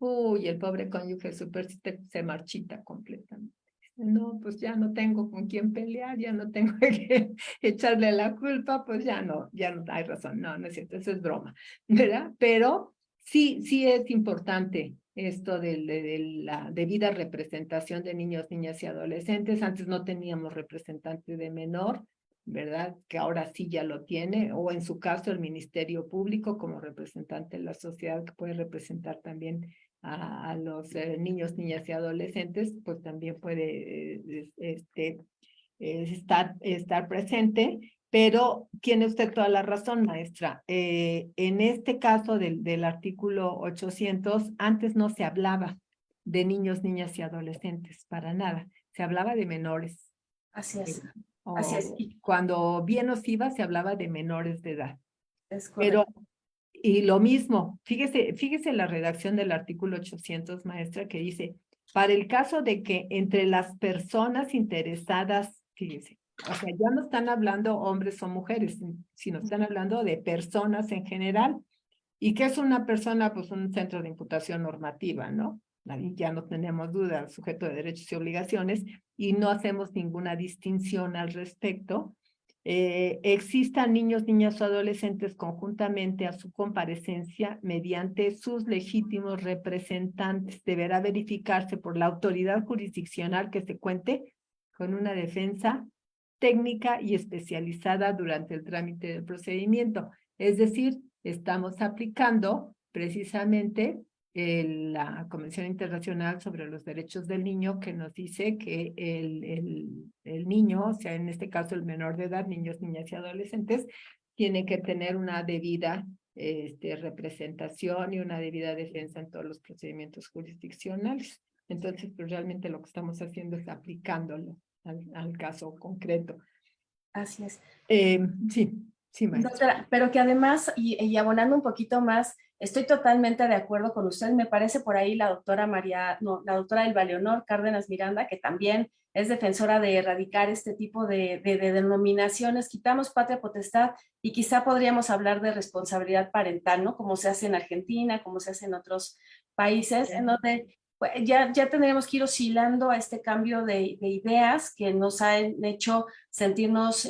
uy, el pobre cónyuge supérstite se marchita completamente. No, pues ya no tengo con quién pelear, ya no tengo que echarle la culpa, pues ya no hay razón. No, no es cierto, eso es broma, ¿verdad? Pero sí es importante esto de la debida representación de niños, niñas y adolescentes. Antes no teníamos representante de menor, ¿verdad? Que ahora sí ya lo tiene, o en su caso el Ministerio Público como representante de la sociedad que puede representar también a los niños, niñas y adolescentes, pues también puede estar presente, pero tiene usted toda la razón, maestra. En este caso del artículo 800, antes no se hablaba de niños, niñas y adolescentes, para nada. Se hablaba de menores. Así es, O así es. cuando bien nos iba, se hablaba de menores de edad. Es Pero correcto. y lo mismo, fíjese la redacción del artículo 800, maestra, que dice, para el caso de que entre las personas interesadas, fíjese, o sea, ya no están hablando hombres o mujeres, sino están hablando de personas en general. ¿Y qué es una persona? Pues un centro de imputación normativa, ¿no? Ahí ya no tenemos duda, sujeto de derechos y obligaciones, y no hacemos ninguna distinción al respecto. Existan niños, niñas o adolescentes conjuntamente a su comparecencia mediante sus legítimos representantes. Deberá verificarse por la autoridad jurisdiccional que se cuente con una defensa técnica y especializada durante el trámite del procedimiento. Es decir, estamos aplicando precisamente la Convención Internacional sobre los Derechos del Niño, que nos dice que el niño, o sea, en este caso el menor de edad, niños, niñas y adolescentes, tiene que tener una debida representación y una debida defensa en todos los procedimientos jurisdiccionales. Entonces, pues realmente lo que estamos haciendo es aplicándolo al caso concreto. Así es. Sí, maestra. Doctora, pero que además, y abonando un poquito más, estoy totalmente de acuerdo con usted. Me parece por ahí la doctora la doctora Elba Leonor Cárdenas Miranda, que también es defensora de erradicar este tipo de denominaciones. Quitamos patria potestad y quizá podríamos hablar de responsabilidad parental, ¿no? Como se hace en Argentina, como se hace en otros países, en donde pues, ya tendríamos que ir oscilando a este cambio de ideas que nos han hecho sentirnos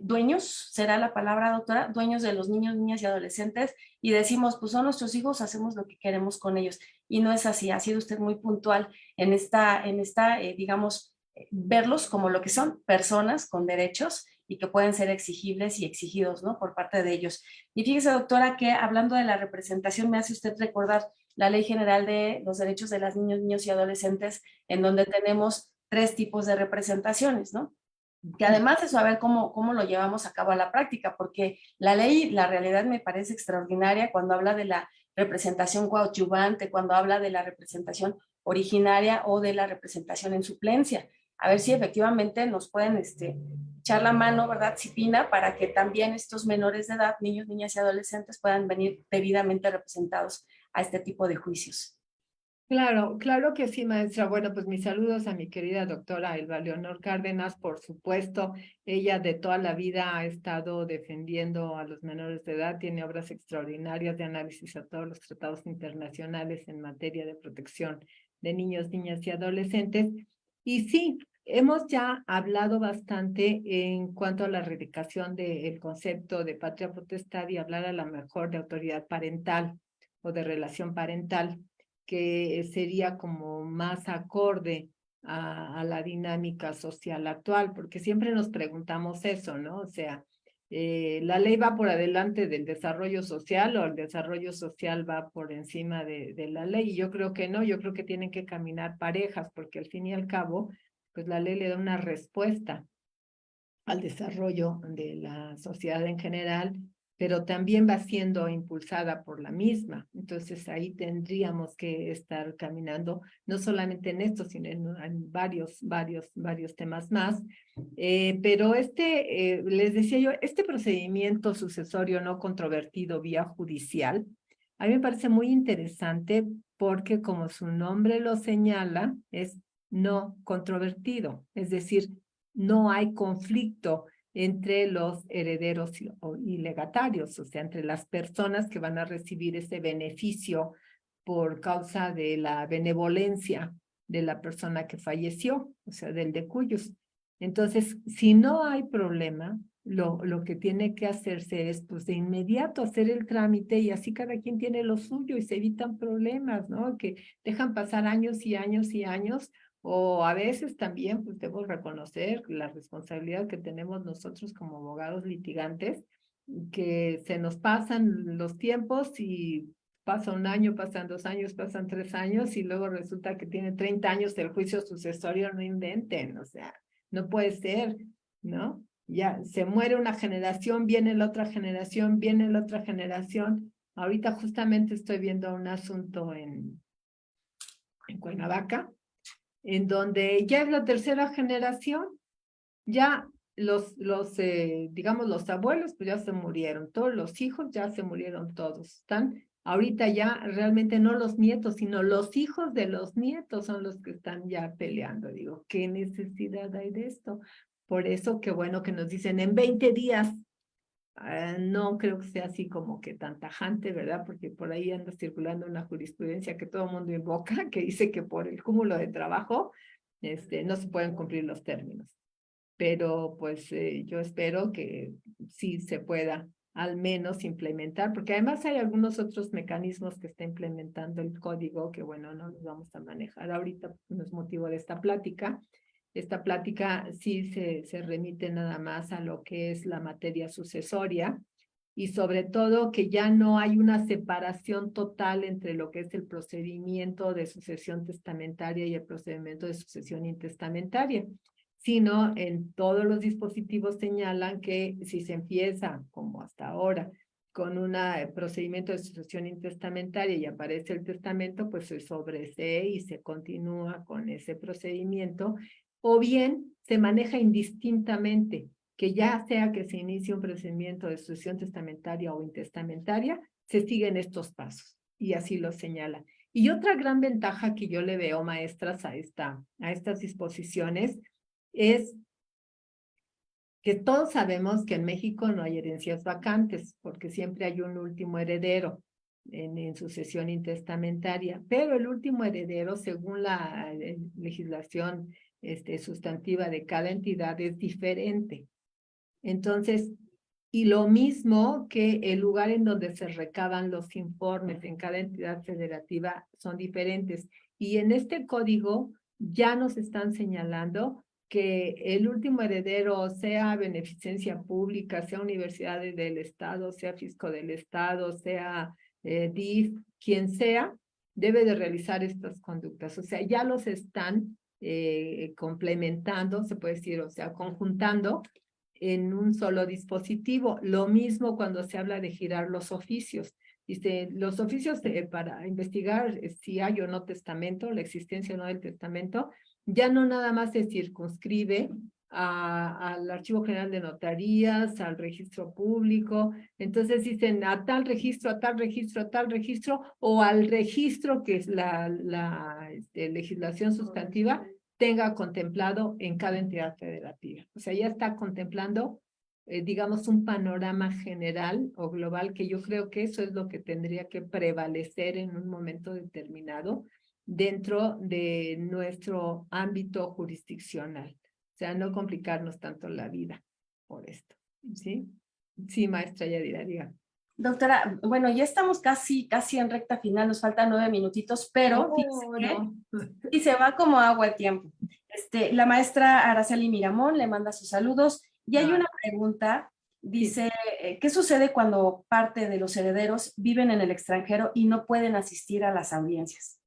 dueños, será la palabra, doctora, dueños de los niños, niñas y adolescentes, y decimos, pues son nuestros hijos, hacemos lo que queremos con ellos. Y no es así, ha sido usted muy puntual en esta digamos, verlos como lo que son, personas con derechos y que pueden ser exigibles y exigidos, ¿no? Por parte de ellos. Y fíjese, doctora, que hablando de la representación, me hace usted recordar la Ley General de los Derechos de las Niñas, Niños y Adolescentes, en donde tenemos 3 tipos de representaciones, ¿no? Que además de saber cómo lo llevamos a cabo a la práctica, porque la ley, la realidad me parece extraordinaria cuando habla de la representación coadyuvante, cuando habla de la representación originaria o de la representación en suplencia. A ver si efectivamente nos pueden echar la mano, ¿verdad, Cipina? Para que también estos menores de edad, niños, niñas y adolescentes puedan venir debidamente representados a este tipo de juicios. Claro, claro que sí, maestra. Bueno, pues mis saludos a mi querida doctora Elba Leonor Cárdenas, por supuesto. Ella de toda la vida ha estado defendiendo a los menores de edad, tiene obras extraordinarias de análisis a todos los tratados internacionales en materia de protección de niños, niñas y adolescentes. Y sí, hemos ya hablado bastante en cuanto a la erradicación del concepto de patria potestad y hablar a lo mejor de autoridad parental o de relación parental, que sería como más acorde a la dinámica social actual, porque siempre nos preguntamos eso, ¿no? O sea, ¿la ley va por adelante del desarrollo social o el desarrollo social va por encima de la ley? Y yo creo que no, yo creo que tienen que caminar parejas, porque al fin y al cabo, pues la ley le da una respuesta al desarrollo de la sociedad en general, pero también va siendo impulsada por la misma. Entonces ahí tendríamos que estar caminando, no solamente en esto, sino en varios temas más. Pero les decía yo, este procedimiento sucesorio no controvertido vía judicial, a mí me parece muy interesante porque como su nombre lo señala, es no controvertido, es decir, no hay conflicto entre los herederos y legatarios, o sea, entre las personas que van a recibir ese beneficio por causa de la benevolencia de la persona que falleció, o sea, del de cuyos. Entonces, si no hay problema, lo que tiene que hacerse es, pues, de inmediato hacer el trámite y así cada quien tiene lo suyo y se evitan problemas, ¿no? Que dejan pasar años y años y años, o a veces también, pues, debo reconocer la responsabilidad que tenemos nosotros como abogados litigantes, que se nos pasan los tiempos y pasa un año, pasan 2 años, pasan 3 años y luego resulta que tiene 30 años el juicio sucesorio, no inventen, o sea, no puede ser, ¿no? Ya se muere una generación, viene la otra generación, viene la otra generación. Ahorita justamente estoy viendo un asunto en Cuernavaca, en donde ya es la tercera generación, ya digamos, los abuelos, pues ya se murieron, todos los hijos ya se murieron todos, están ahorita ya realmente no los nietos, sino los hijos de los nietos son los que están ya peleando. Digo, ¿qué necesidad hay de esto? Por eso, qué bueno que nos dicen en 20 días. No creo que sea así como que tan tajante, ¿verdad? Porque por ahí anda circulando una jurisprudencia que todo el mundo invoca, que dice que por el cúmulo de trabajo, no se pueden cumplir los términos. Pero pues yo espero que sí se pueda al menos implementar, porque además hay algunos otros mecanismos que está implementando el código que, bueno, no los vamos a manejar ahorita, no es motivo de esta plática. Esta plática sí se remite nada más a lo que es la materia sucesoria y sobre todo que ya no hay una separación total entre lo que es el procedimiento de sucesión testamentaria y el procedimiento de sucesión intestamentaria, sino en todos los dispositivos señalan que si se empieza, como hasta ahora, con un procedimiento de sucesión intestamentaria y aparece el testamento, pues se sobresee y se continúa con ese procedimiento, o bien se maneja indistintamente, que ya sea que se inicie un procedimiento de sucesión testamentaria o intestamentaria, se siguen estos pasos, y así lo señala. Y otra gran ventaja que yo le veo, maestras, a estas disposiciones, es que todos sabemos que en México no hay herencias vacantes, porque siempre hay un último heredero en sucesión intestamentaria, pero el último heredero, según la legislación sustantiva de cada entidad, es diferente. Entonces, y lo mismo que el lugar en donde se recaban los informes en cada entidad federativa son diferentes. Y en este código ya nos están señalando que el último heredero, sea beneficencia pública, sea universidad del Estado, sea fisco del Estado, sea DIF, quien sea, debe de realizar estas conductas. O sea, ya los están complementando, se puede decir, o sea, conjuntando en un solo dispositivo. Lo mismo cuando se habla de girar los oficios. Dice, los oficios para investigar si hay o no testamento, la existencia o no del testamento, ya no nada más se circunscribe al Archivo General de Notarías, al registro público. Entonces dicen a tal registro, a tal registro, a tal registro, o al registro que es la legislación sustantiva tenga contemplado en cada entidad federativa. O sea, ya está contemplando, digamos, un panorama general o global, que yo creo que eso es lo que tendría que prevalecer en un momento determinado dentro de nuestro ámbito jurisdiccional. O sea, no complicarnos tanto la vida por esto, ¿sí? Sí, maestra Yadira, diga. Doctora, bueno, ya estamos casi en recta final, nos faltan 9 minutitos, pero y se va como agua el tiempo. La maestra Araceli Miramón le manda sus saludos y hay una pregunta, dice, ¿qué sucede cuando parte de los herederos viven en el extranjero y no pueden asistir a las audiencias?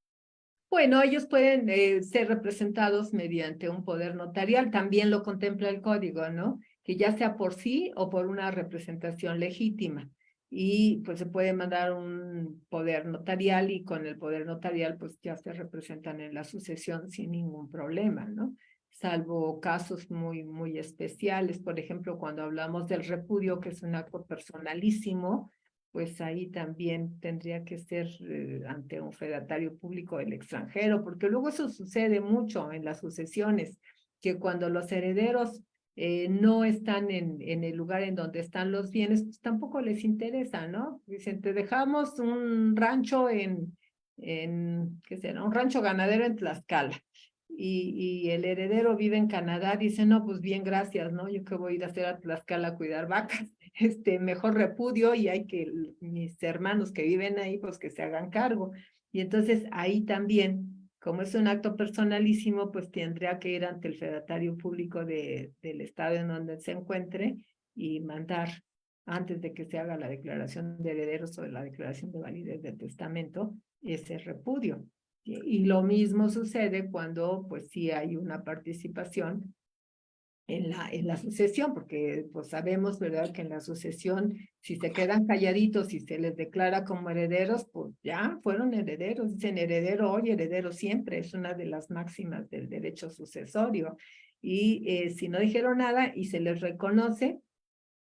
Bueno, ellos pueden ser representados mediante un poder notarial, también lo contempla el código, ¿no? Que ya sea por sí o por una representación legítima. Y pues se puede mandar un poder notarial y con el poder notarial pues ya se representan en la sucesión sin ningún problema, ¿no? Salvo casos muy especiales, por ejemplo, cuando hablamos del repudio, que es un acto personalísimo, pues ahí también tendría que ser ante un fedatario público del extranjero, porque luego eso sucede mucho en las sucesiones, que cuando los herederos no están en el lugar en donde están los bienes, pues tampoco les interesa, ¿no? Dicen, te dejamos un rancho ¿qué será? Un rancho ganadero en Tlaxcala. Y el heredero vive en Canadá, dice, no, pues bien, gracias, ¿no? Yo que voy a ir a hacer a Tlaxcala a cuidar vacas, mejor repudio y hay que mis hermanos que viven ahí, pues que se hagan cargo. Y entonces ahí también, como es un acto personalísimo, pues tendría que ir ante el fedatario público del estado en donde se encuentre y mandar, antes de que se haga la declaración de herederos o la declaración de validez del testamento, ese repudio. Y lo mismo sucede cuando pues sí hay una participación en la sucesión, porque pues sabemos, ¿verdad?, que en la sucesión, si se quedan calladitos y se les declara como herederos, pues ya fueron herederos, dicen heredero hoy, heredero siempre, es una de las máximas del derecho sucesorio. Y si no dijeron nada y se les reconoce,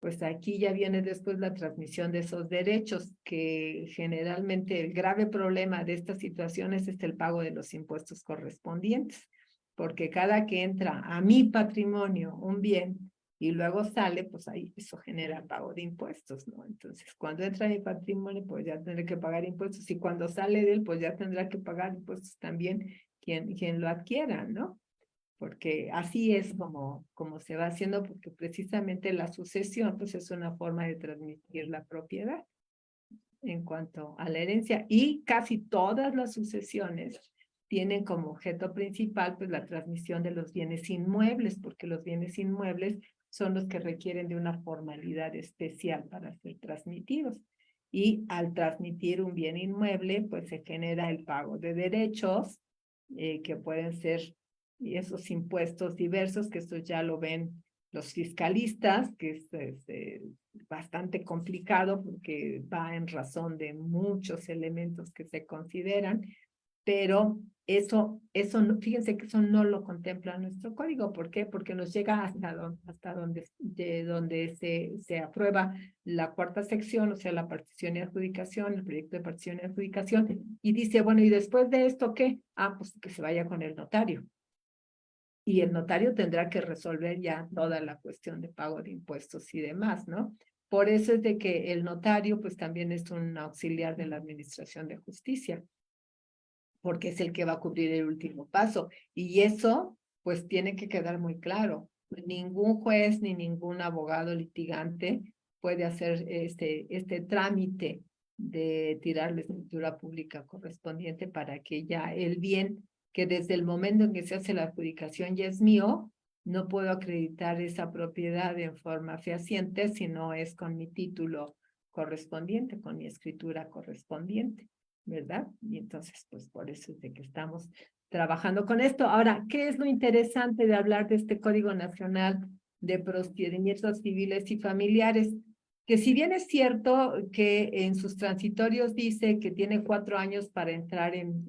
pues aquí ya viene después la transmisión de esos derechos, que generalmente el grave problema de estas situaciones es el pago de los impuestos correspondientes, porque cada que entra a mi patrimonio un bien y luego sale, pues ahí eso genera pago de impuestos, ¿no? Entonces, cuando entra a mi patrimonio, pues ya tendré que pagar impuestos, y cuando sale de él, pues ya tendrá que pagar impuestos también quien lo adquiera, ¿no? Porque así es como se va haciendo, porque precisamente la sucesión pues es una forma de transmitir la propiedad en cuanto a la herencia, y casi todas las sucesiones tienen como objeto principal pues la transmisión de los bienes inmuebles, porque los bienes inmuebles son los que requieren de una formalidad especial para ser transmitidos. Y al transmitir un bien inmueble, pues se genera el pago de derechos que pueden ser, y esos impuestos diversos, que esto ya lo ven los fiscalistas, que es bastante complicado porque va en razón de muchos elementos que se consideran, pero eso no, fíjense que eso no lo contempla nuestro código. ¿Por qué? Porque nos llega hasta donde se aprueba la cuarta sección, o sea, la partición y adjudicación, el proyecto de partición y adjudicación, y dice, bueno, ¿y después de esto qué? Ah, pues que se vaya con el notario. Y el notario tendrá que resolver ya toda la cuestión de pago de impuestos y demás, ¿no? Por eso es de que el notario pues también es un auxiliar de la administración de justicia, porque es el que va a cubrir el último paso. Y eso pues tiene que quedar muy claro. Ningún juez ni ningún abogado litigante puede hacer este trámite de tirar la escritura pública correspondiente para que ya el bien, que desde el momento en que se hace la adjudicación ya es mío, no puedo acreditar esa propiedad en forma fehaciente si no es con mi título correspondiente, con mi escritura correspondiente, ¿verdad? Y entonces, pues por eso es de que estamos trabajando con esto. Ahora, ¿qué es lo interesante de hablar de este Código Nacional de Procedimientos Civiles y Familiares? Que si bien es cierto que en sus transitorios dice que tiene 4 años para entrar en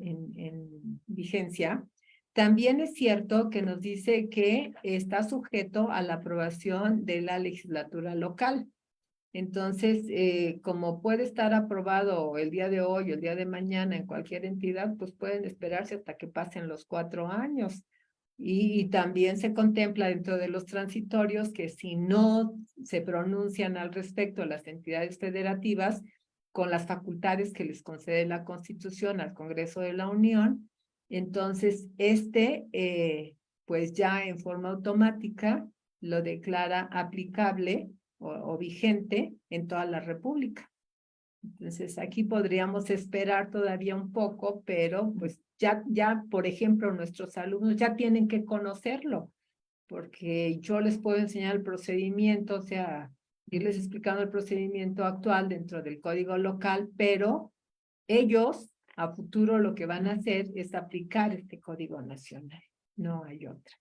vigencia, también es cierto que nos dice que está sujeto a la aprobación de la legislatura local. Entonces, como puede estar aprobado el día de hoy o el día de mañana en cualquier entidad, pues pueden esperarse hasta que pasen los 4 años. Y también se contempla dentro de los transitorios que si no se pronuncian al respecto las entidades federativas con las facultades que les concede la Constitución al Congreso de la Unión, entonces pues ya en forma automática lo declara aplicable o vigente en toda la República. Entonces, aquí podríamos esperar todavía un poco, pero pues ya, por ejemplo, nuestros alumnos ya tienen que conocerlo, porque yo les puedo enseñar el procedimiento, o sea, irles explicando el procedimiento actual dentro del código local, pero ellos a futuro lo que van a hacer es aplicar este código nacional, no hay otra.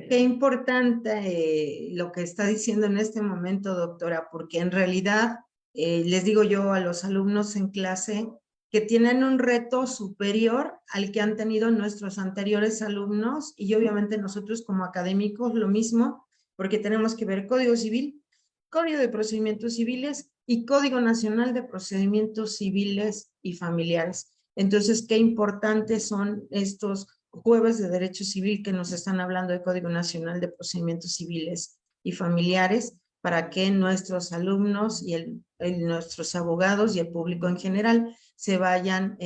Qué importante lo que está diciendo en este momento, doctora, porque en realidad les digo yo a los alumnos en clase que tienen un reto superior al que han tenido nuestros anteriores alumnos y obviamente nosotros como académicos lo mismo, porque tenemos que ver Código Civil, Código de Procedimientos Civiles y Código Nacional de Procedimientos Civiles y Familiares. Entonces, qué importantes son estos jueves de Derecho Civil que nos están hablando de Código Nacional de Procedimientos Civiles y Familiares para que nuestros alumnos y nuestros abogados y el público en general se vayan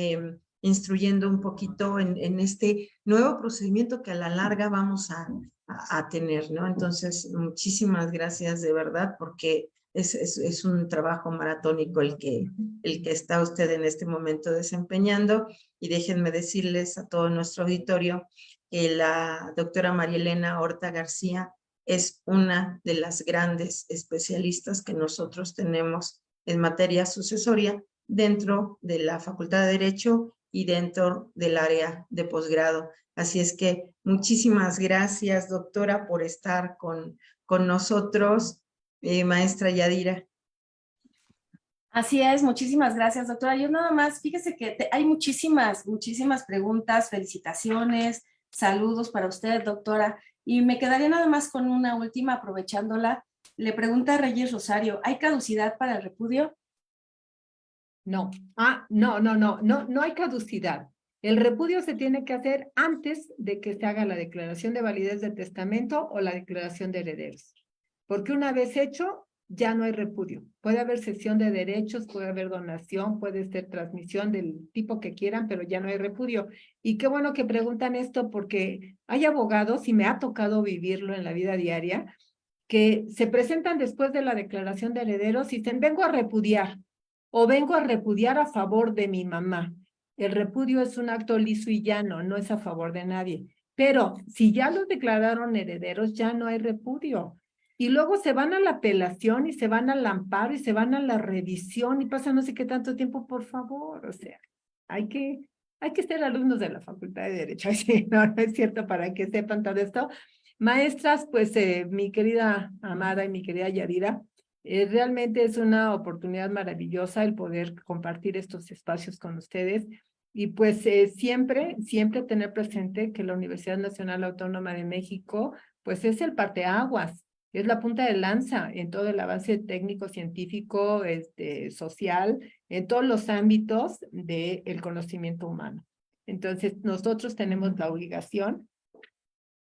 instruyendo un poquito en este nuevo procedimiento que a la larga vamos a tener, ¿no? Entonces, muchísimas gracias de verdad porque es un trabajo maratónico el que está usted en este momento desempeñando. Y déjenme decirles a todo nuestro auditorio que la doctora María Elena Horta García es una de las grandes especialistas que nosotros tenemos en materia sucesoria dentro de la Facultad de Derecho y dentro del área de posgrado. Así es que muchísimas gracias, doctora, por estar con nosotros, maestra Yadira. Así es, muchísimas gracias, doctora. Yo nada más, fíjese que hay muchísimas preguntas, felicitaciones, saludos para usted, doctora. Y me quedaría nada más con una última, aprovechándola. Le pregunta a Reyes Rosario, ¿hay caducidad para el repudio? No, no hay caducidad. El repudio se tiene que hacer antes de que se haga la declaración de validez del testamento o la declaración de herederos. Porque una vez hecho, ya no hay repudio. Puede haber cesión de derechos, puede haber donación, puede ser transmisión del tipo que quieran, pero ya no hay repudio. Y qué bueno que preguntan esto porque hay abogados, y me ha tocado vivirlo en la vida diaria, que se presentan después de la declaración de herederos y dicen, vengo a repudiar o vengo a repudiar a favor de mi mamá. El repudio es un acto liso y llano, no es a favor de nadie. Pero si ya los declararon herederos, ya no hay repudio. Y luego se van a la apelación y se van al amparo y se van a la revisión y pasa no sé qué tanto tiempo, por favor. O sea, hay que ser alumnos de la Facultad de Derecho. No es cierto, para que sepan todo esto. Maestras, pues mi querida Amada y mi querida Yadira, realmente es una oportunidad maravillosa el poder compartir estos espacios con ustedes y pues siempre tener presente que la Universidad Nacional Autónoma de México pues es el parteaguas, es la punta de lanza en todo el avance técnico, científico, social, en todos los ámbitos del conocimiento humano. Entonces nosotros tenemos la obligación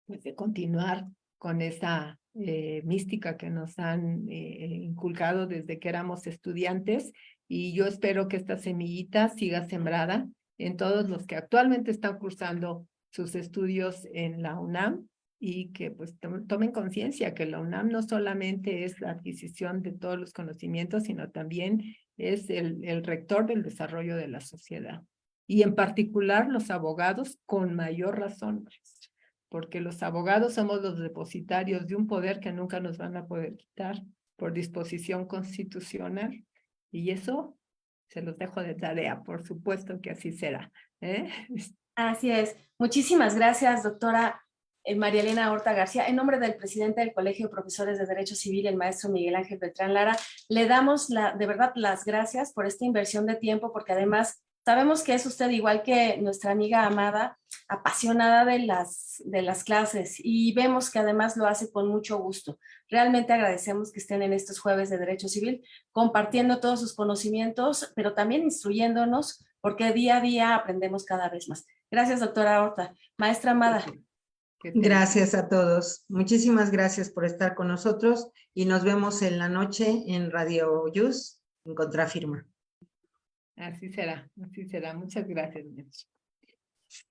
pues, de continuar con esa mística que nos han inculcado desde que éramos estudiantes y yo espero que esta semillita siga sembrada en todos los que actualmente están cursando sus estudios en la UNAM y que pues tomen conciencia que la UNAM no solamente es la adquisición de todos los conocimientos, sino también es el rector del desarrollo de la sociedad. Y en particular los abogados con mayor razón, porque los abogados somos los depositarios de un poder que nunca nos van a poder quitar por disposición constitucional. Y eso se los dejo de tarea, por supuesto que así será. Así es. Muchísimas gracias, doctora María Elena Horta García. En nombre del presidente del Colegio de Profesores de Derecho Civil, el maestro Miguel Ángel Beltrán Lara, le damos de verdad las gracias por esta inversión de tiempo, porque además Sabemos que es usted, igual que nuestra amiga Amada, apasionada de las clases y vemos que además lo hace con mucho gusto. Realmente agradecemos que estén en estos jueves de Derecho Civil compartiendo todos sus conocimientos, pero también instruyéndonos, porque día a día aprendemos cada vez más. Gracias, doctora Horta. Maestra Amada. Gracias a todos. Muchísimas gracias por estar con nosotros y nos vemos en la noche en Radio Yus en Contrafirma. Así será, así será. Muchas gracias, maestro.